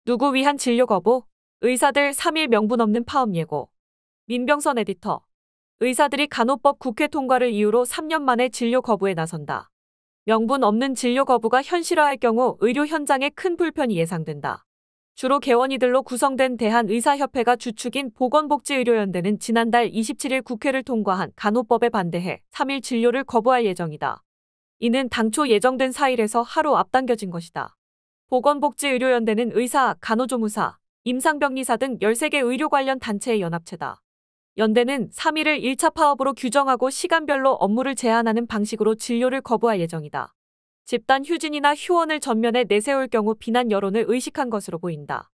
누구 위한 진료 거부? 의사들 3일 명분 없는 파업 예고. 민병선 에디터. 의사들이 간호법 국회 통과를 이유로 3년 만에 진료 거부에 나선다. 명분 없는 진료 거부가 현실화할 경우 의료 현장에 큰 불편이 예상된다. 주로 개원이들로 구성된 대한의사협회가 주축인 보건복지의료연대는 지난달 27일 국회를 통과한 간호법에 반대해 3일 진료를 거부할 예정이다. 이는 당초 예정된 4일에서 하루 앞당겨진 것이다. 보건복지의료연대는 의사, 간호조무사, 임상병리사 등 13개 의료 관련 단체의 연합체다. 연대는 3일을 1차 파업으로 규정하고 시간별로 업무를 제한하는 방식으로 진료를 거부할 예정이다. 집단 휴진이나 휴원을 전면에 내세울 경우 비난 여론을 의식한 것으로 보인다.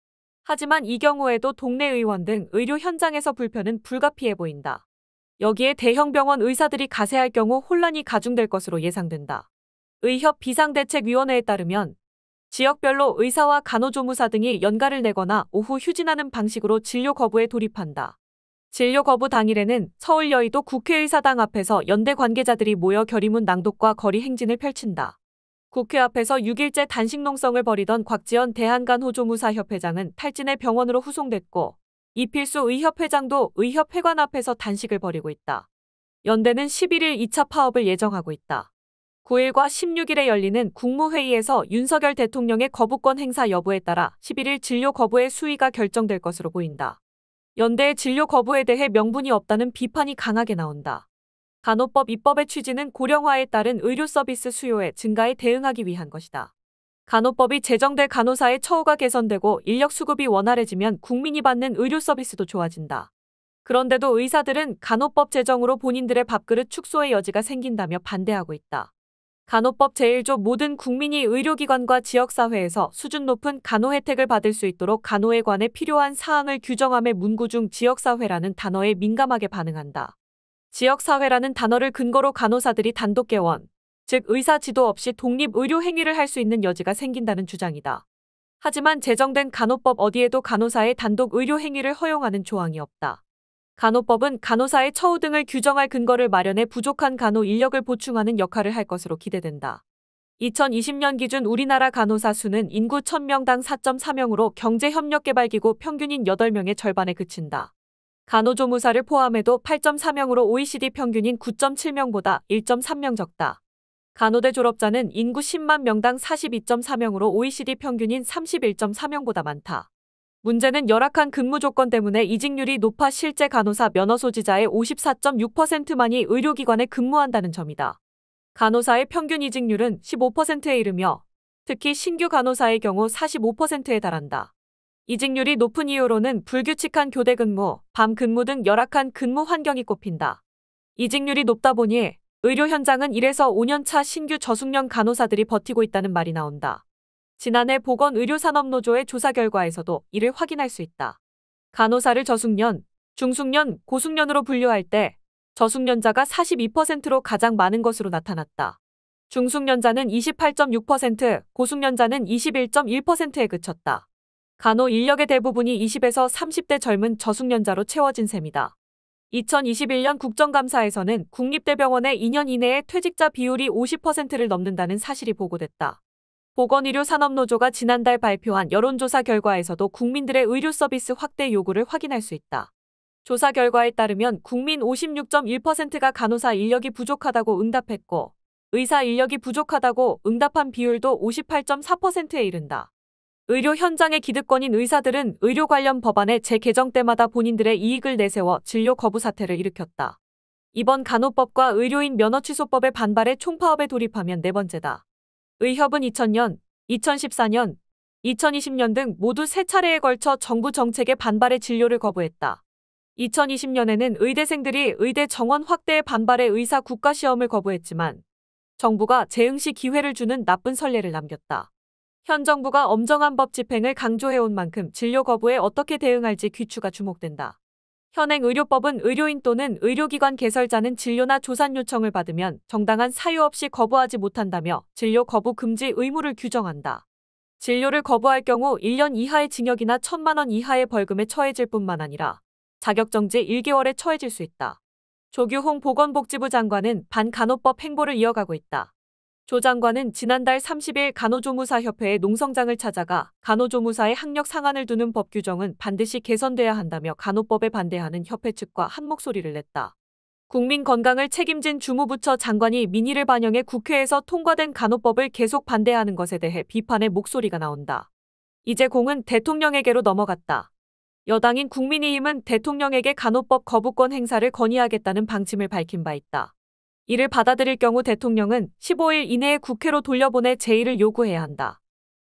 하지만 이 경우에도 동네 의원 등 의료 현장에서 불편은 불가피해 보인다. 여기에 대형 병원 의사들이 가세할 경우 혼란이 가중될 것으로 예상된다. 의협 비상대책위원회에 따르면 지역별로 의사와 간호조무사 등이 연가를 내거나 오후 휴진하는 방식으로 진료 거부에 돌입한다. 진료 거부 당일에는 서울 여의도 국회의사당 앞에서 연대 관계자들이 모여 결의문 낭독과 거리 행진을 펼친다. 국회 앞에서 6일째 단식 농성을 벌이던 곽지연 대한간호조무사협회장은 탈진해 병원으로 후송됐고 이필수 의협회장도 의협회관 앞에서 단식을 벌이고 있다. 연대는 11일 2차 파업을 예정하고 있다. 9일과 16일에 열리는 국무회의에서 윤석열 대통령의 거부권 행사 여부에 따라 11일 진료 거부의 수위가 결정될 것으로 보인다. 연대의 진료 거부에 대해 명분이 없다는 비판이 강하게 나온다. 간호법 입법의 취지는 고령화에 따른 의료 서비스 수요의 증가에 대응하기 위한 것이다. 간호법이 제정돼 간호사의 처우가 개선되고 인력 수급이 원활해지면 국민이 받는 의료 서비스도 좋아진다. 그런데도 의사들은 간호법 제정으로 본인들의 밥그릇 축소의 여지가 생긴다며 반대하고 있다. 간호법 제1조 모든 국민이 의료기관과 지역사회에서 수준 높은 간호 혜택을 받을 수 있도록 간호에 관해 필요한 사항을 규정함의 문구 중 지역사회라는 단어에 민감하게 반응한다. 지역사회라는 단어를 근거로 간호사들이 단독 개원, 즉 의사 지도 없이 독립의료 행위를 할 수 있는 여지가 생긴다는 주장이다. 하지만 제정된 간호법 어디에도 간호사의 단독 의료 행위를 허용하는 조항이 없다. 간호법은 간호사의 처우 등을 규정할 근거를 마련해 부족한 간호 인력을 보충하는 역할을 할 것으로 기대된다. 2020년 기준 우리나라 간호사 수는 인구 1000명당 4.4명으로 경제협력개발기구 평균인 8명의 절반에 그친다. 간호조무사를 포함해도 8.4명으로 OECD 평균인 9.7명보다 1.3명 적다. 간호대 졸업자는 인구 10만 명당 42.4명으로 OECD 평균인 31.4명보다 많다. 문제는 열악한 근무 조건 때문에 이직률이 높아 실제 간호사 면허 소지자의 54.6%만이 의료기관에 근무한다는 점이다. 간호사의 평균 이직률은 15%에 이르며 특히 신규 간호사의 경우 45%에 달한다. 이직률이 높은 이유로는 불규칙한 교대 근무, 밤 근무 등 열악한 근무 환경이 꼽힌다. 이직률이 높다 보니 의료 현장은 1에서 5년차 신규 저숙련 간호사들이 버티고 있다는 말이 나온다. 지난해 보건의료산업노조의 조사 결과에서도 이를 확인할 수 있다. 간호사를 저숙련, 중숙련, 고숙련으로 분류할 때 저숙련자가 42%로 가장 많은 것으로 나타났다. 중숙련자는 28.6%, 고숙련자는 21.1%에 그쳤다. 간호 인력의 대부분이 20에서 30대 젊은 저숙련자로 채워진 셈이다. 2021년 국정감사에서는 국립대병원의 2년 이내에 퇴직자 비율이 50%를 넘는다는 사실이 보고됐다. 보건의료산업노조가 지난달 발표한 여론조사 결과에서도 국민들의 의료 서비스 확대 요구를 확인할 수 있다. 조사 결과에 따르면 국민 56.1%가 간호사 인력이 부족하다고 응답했고 의사 인력이 부족하다고 응답한 비율도 58.4%에 이른다. 의료 현장의 기득권인 의사들은 의료 관련 법안의 재개정 때마다 본인들의 이익을 내세워 진료 거부 사태를 일으켰다. 이번 간호법과 의료인 면허 취소법에 반발해 총파업에 돌입하면 네 번째다. 의협은 2000년, 2014년, 2020년 등 모두 3차례에 걸쳐 정부 정책에 반발해 진료를 거부했다. 2020년에는 의대생들이 의대 정원 확대에 반발해 의사 국가시험을 거부했지만 정부가 재응시 기회를 주는 나쁜 선례를 남겼다. 현 정부가 엄정한 법 집행을 강조해온 만큼 진료 거부에 어떻게 대응할지 귀추가 주목된다. 현행 의료법은 의료인 또는 의료기관 개설자는 진료나 조산 요청을 받으면 정당한 사유 없이 거부하지 못한다며 진료 거부 금지 의무를 규정한다. 진료를 거부할 경우 1년 이하의 징역이나 1000만 원 이하의 벌금에 처해질 뿐만 아니라 자격정지 1개월에 처해질 수 있다. 조규홍 보건복지부 장관은 반간호법 행보를 이어가고 있다. 조 장관은 지난달 30일 간호조무사협회의 농성장을 찾아가 간호조무사의 학력 상한을 두는 법 규정은 반드시 개선돼야 한다며 간호법에 반대하는 협회 측과 한 목소리를 냈다. 국민 건강을 책임진 주무부처 장관이 민의를 반영해 국회에서 통과된 간호법을 계속 반대하는 것에 대해 비판의 목소리가 나온다. 이제 공은 대통령에게로 넘어갔다. 여당인 국민의힘은 대통령에게 간호법 거부권 행사를 건의하겠다는 방침을 밝힌 바 있다. 이를 받아들일 경우 대통령은 15일 이내에 국회로 돌려보내 제의를 요구해야 한다.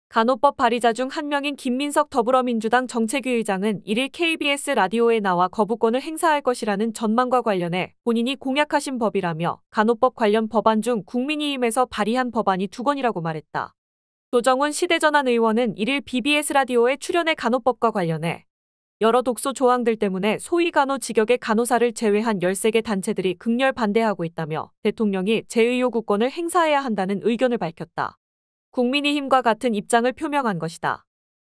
간호법 발의자 중 한 명인 김민석 더불어민주당 정책위 의장은 1일 KBS 라디오에 나와 거부권을 행사할 것이라는 전망과 관련해 본인이 공약하신 법이라며 간호법 관련 법안 중 국민의힘에서 발의한 법안이 2건이라고 말했다. 조정훈 시대전환 의원은 1일 BBS 라디오에 출연해 간호법과 관련해 여러 독소 조항들 때문에 소위 간호 직역의 간호사를 제외한 13개 단체들이 극렬 반대하고 있다며 대통령이 제의 요구권을 행사해야 한다는 의견을 밝혔다. 국민의힘과 같은 입장을 표명한 것이다.